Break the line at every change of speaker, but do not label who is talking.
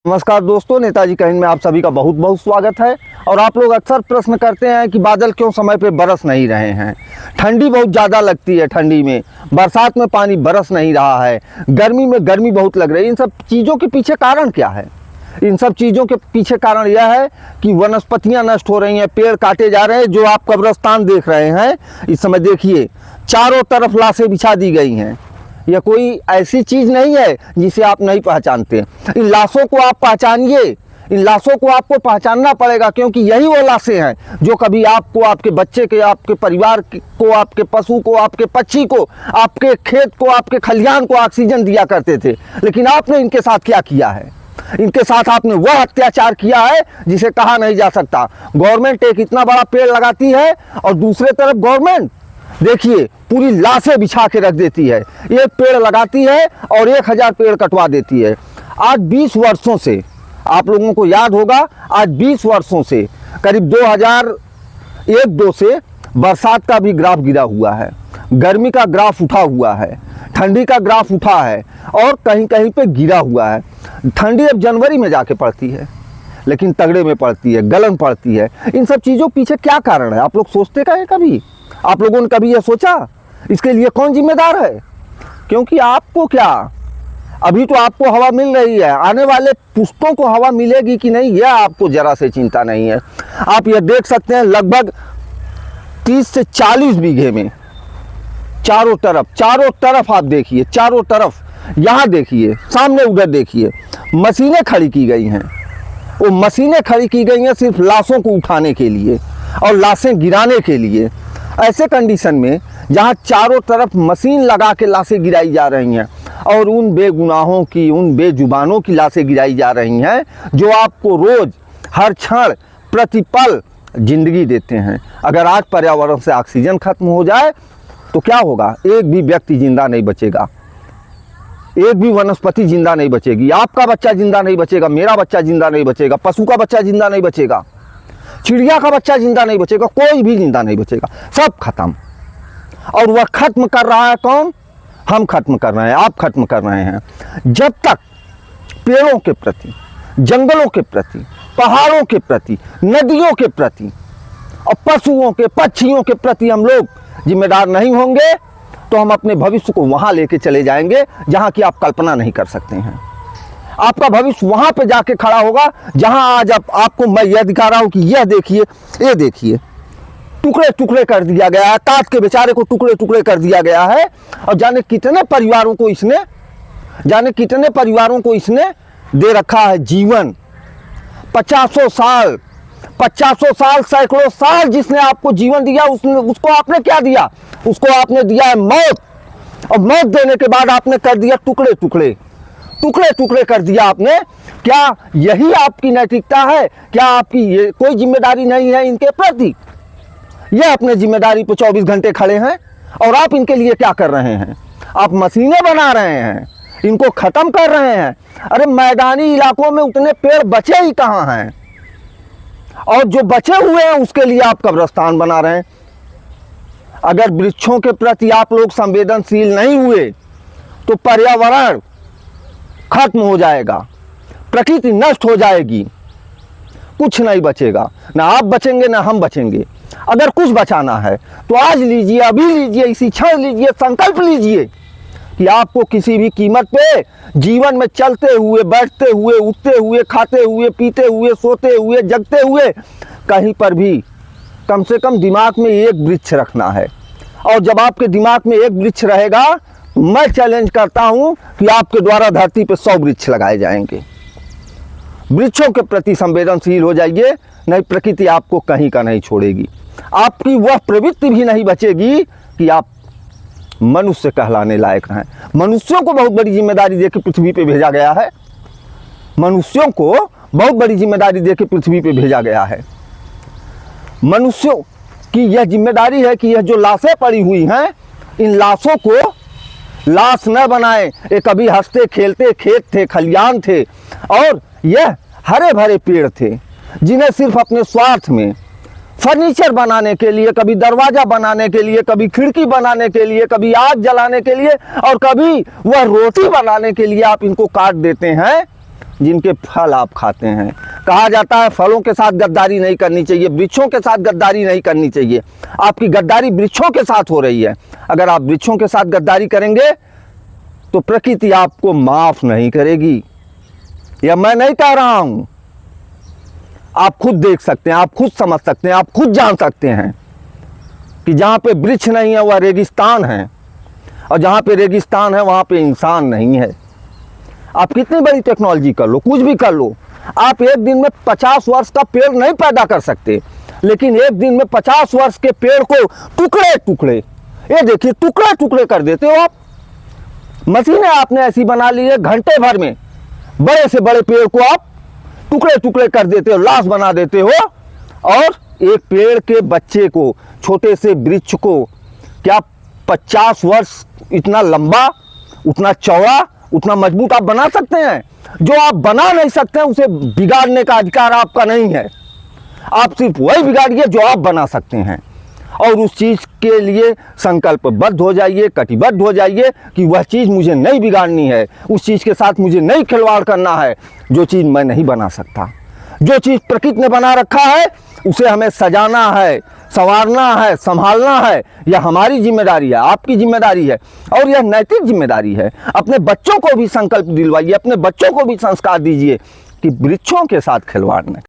नमस्कार दोस्तों, नेताजी का हिंद में आप सभी का बहुत बहुत स्वागत है। और आप लोग अक्सर प्रश्न करते हैं कि बादल क्यों समय पे बरस नहीं रहे हैं। ठंडी बहुत ज़्यादा लगती है, ठंडी में बरसात में पानी बरस नहीं रहा है, गर्मी में गर्मी बहुत लग रही है। इन सब चीज़ों के पीछे कारण क्या है? इन सब चीज़ों के पीछे कारण यह है कि वनस्पतियाँ नष्ट हो रही हैं, पेड़ काटे जा रहे हैं। जो आप कब्रिस्तान देख रहे हैं इस समय, देखिए चारों तरफ लाशें बिछा दी गई हैं। यह कोई ऐसी चीज़ नहीं है जिसे आप नहीं पहचानते। इन लाशों को आप पहचानिए, इन लाशों को आपको पहचानना पड़ेगा, क्योंकि यही वो लाशें हैं जो कभी आपको, आपके बच्चे के, आपके परिवार को, आपके पशु को, आपके पक्षी को, आपके खेत को, आपके खलिहान को ऑक्सीजन दिया करते थे। लेकिन आपने इनके साथ क्या किया है? इनके साथ आपने वह अत्याचार किया है जिसे कहा नहीं जा सकता। गवर्नमेंट एक इतना बड़ा पेड़ लगाती है और दूसरे तरफ गवर्नमेंट देखिए पूरी लाशें बिछा के रख देती है। एक पेड़ लगाती है और 1000 पेड़ कटवा देती है। आज 20 वर्षों से, आप लोगों को याद होगा, आज 20 वर्षों से करीब 2001-2 से बरसात का भी ग्राफ गिरा हुआ है, गर्मी का ग्राफ उठा हुआ है, ठंडी का ग्राफ उठा है और कहीं कहीं पे गिरा हुआ है। ठंडी अब जनवरी में जाके पड़ती है, लेकिन तगड़े में पड़ती है, गलन पड़ती है। इन सब चीज़ों के पीछे क्या कारण है? आप लोग सोचते क्या है? कभी आप लोगों ने कभी यह सोचा इसके लिए कौन जिम्मेदार है? क्योंकि आपको क्या, अभी तो आपको हवा मिल रही है, आने वाले पुश्तों को हवा मिलेगी कि नहीं, यह आपको जरा से चिंता नहीं है। आप यह देख सकते हैं लगभग 30 से 40 बीघे में चारों तरफ आप देखिए, चारों तरफ, यहाँ देखिए, सामने उधर देखिए, मशीनें खड़ी की गई हैं। वो मशीनें खड़ी की गई हैं सिर्फ लाशों को उठाने के लिए और लाशें गिराने के लिए। ऐसे कंडीशन में जहाँ चारों तरफ मशीन लगा के लाशें गिराई जा रही हैं और उन बेगुनाहों की, उन बेजुबानों की लाशें गिराई जा रही हैं जो आपको रोज़ हर क्षण प्रतिपल जिंदगी देते हैं। अगर आज पर्यावरण से ऑक्सीजन खत्म हो जाए तो क्या होगा? एक भी व्यक्ति जिंदा नहीं बचेगा, एक भी वनस्पति जिंदा नहीं बचेगी, आपका बच्चा जिंदा नहीं बचेगा, मेरा बच्चा जिंदा नहीं बचेगा, पशु का बच्चा जिंदा नहीं बचेगा, चिड़िया का बच्चा जिंदा नहीं बचेगा, कोई भी जिंदा नहीं बचेगा, सब खत्म। और वह खत्म कर रहा है कौन? हम खत्म कर रहे हैं, आप खत्म कर रहे हैं। जब तक पेड़ों के प्रति, जंगलों के प्रति, पहाड़ों के प्रति, नदियों के प्रति और पशुओं के, पक्षियों के प्रति हम लोग जिम्मेदार नहीं होंगे तो हम अपने भविष्य को वहां लेके चले जाएंगे जहां की आप कल्पना नहीं कर सकते हैं। आपका भविष्य वहां पे जाके खड़ा होगा जहां आज आपको मैं यह दिखा रहा हूं कि यह देखिए, ये देखिए, टुकड़े टुकड़े कर दिया गया है, काट के बेचारे को टुकड़े टुकड़े कर दिया गया है। और जाने कितने परिवारों को इसने दे रखा है जीवन। 50 साल, सैकड़ों साल जिसने आपको जीवन दिया, उसको आपने क्या दिया? उसको आपने दिया है मौत। और मौत देने के बाद आपने कर दिया टुकड़े टुकड़े कर दिया आपने। क्या यही आपकी नैतिकता है? क्या आपकी ये कोई जिम्मेदारी नहीं है इनके प्रति? ये अपने जिम्मेदारी पर 24 घंटे खड़े हैं और आप इनके लिए क्या कर रहे हैं? आप मशीनें बना रहे हैं, इनको खत्म कर रहे हैं। अरे मैदानी इलाकों में उतने पेड़ बचे ही कहाँ हैं? और जो बचे हुए हैं उसके लिए आप कब्रिस्तान बना रहे हैं। अगर वृक्षों के प्रति आप लोग संवेदनशील नहीं हुए तो पर्यावरण खत्म हो जाएगा, प्रकृति नष्ट हो जाएगी, कुछ नहीं बचेगा। ना आप बचेंगे ना हम बचेंगे। अगर कुछ बचाना है तो आज लीजिए, अभी लीजिए, इसी क्षण लीजिए, संकल्प लीजिए कि आपको किसी भी कीमत पे जीवन में चलते हुए, बैठते हुए, उठते हुए, खाते हुए, पीते हुए, सोते हुए, जगते हुए, कहीं पर भी कम से कम दिमाग में एक वृक्ष रखना है। और जब आपके दिमाग में एक वृक्ष रहेगा, मैं चैलेंज करता हूं कि आपके द्वारा धरती पे 100 वृक्ष लगाए जाएंगे। वृक्षों के प्रति संवेदनशील हो जाइए, नहीं प्रकृति आपको कहीं का नहीं छोड़ेगी। आपकी वह प्रवृत्ति भी नहीं बचेगी कि आप मनुष्य कहलाने लायक हैं। मनुष्यों को बहुत बड़ी जिम्मेदारी देकर पृथ्वी पे भेजा गया है। मनुष्यों को बहुत बड़ी जिम्मेदारी देकर पृथ्वी पे भेजा गया है। मनुष्यों की यह जिम्मेदारी है कि यह जो लाशें पड़ी हुई हैं, इन लाशों को लाश न बनाएं। ये कभी हंसते खेलते खेत थे, खलिहान थे और यह हरे भरे पेड़ थे जिन्हें सिर्फ अपने स्वार्थ में फर्नीचर बनाने के लिए, कभी दरवाजा बनाने के लिए, कभी खिड़की बनाने के लिए, कभी आग जलाने के लिए और कभी वह रोटी बनाने के लिए आप इनको काट देते हैं। जिनके फल आप खाते हैं। कहा जाता है फलों के साथ गद्दारी नहीं करनी चाहिए, वृक्षों के साथ गद्दारी नहीं करनी चाहिए। आपकी गद्दारी वृक्षों के साथ हो रही है। अगर आप वृक्षों के साथ गद्दारी करेंगे तो प्रकृति आपको माफ नहीं करेगी। यह मैं नहीं कह रहा हूं, आप खुद देख सकते हैं, आप खुद समझ सकते हैं, आप खुद जान सकते हैं कि जहां पे वृक्ष नहीं है वह रेगिस्तान है, और जहां पे रेगिस्तान है वहां पे इंसान नहीं है। आप कितनी बड़ी टेक्नोलॉजी कर लो, कुछ भी कर लो, आप एक दिन में 50 वर्ष का पेड़ नहीं पैदा कर सकते, लेकिन एक दिन में 50 वर्ष के पेड़ को टुकड़े टुकड़े, ये देखिए टुकड़े टुकड़े कर देते हो आप। मशीनें आपने ऐसी बना ली है, घंटे भर में बड़े से बड़े पेड़ को आप टुकड़े टुकड़े कर देते हो, लाश बना देते हो। और एक पेड़ के बच्चे को, छोटे से वृक्ष को क्या 50 वर्ष इतना लंबा, उतना चौड़ा, उतना मजबूत आप बना सकते हैं? जो आप बना नहीं सकते हैं उसे बिगाड़ने का अधिकार आपका नहीं है। आप सिर्फ वही बिगाड़िए जो आप बना सकते हैं, और उस चीज़ के लिए संकल्पबद्ध हो जाइए, कटिबद्ध हो जाइए कि वह चीज़ मुझे नहीं बिगाड़नी है, उस चीज़ के साथ मुझे नहीं खिलवाड़ करना है जो चीज़ मैं नहीं बना सकता। जो चीज़ प्रकृति ने बना रखा है उसे हमें सजाना है, संवारना है, संभालना है। यह हमारी जिम्मेदारी है, आपकी जिम्मेदारी है, और यह नैतिक जिम्मेदारी है। अपने बच्चों को भी संकल्प दिलवाइए, अपने बच्चों को भी संस्कार दीजिए कि वृक्षों के साथ खिलवाड़ न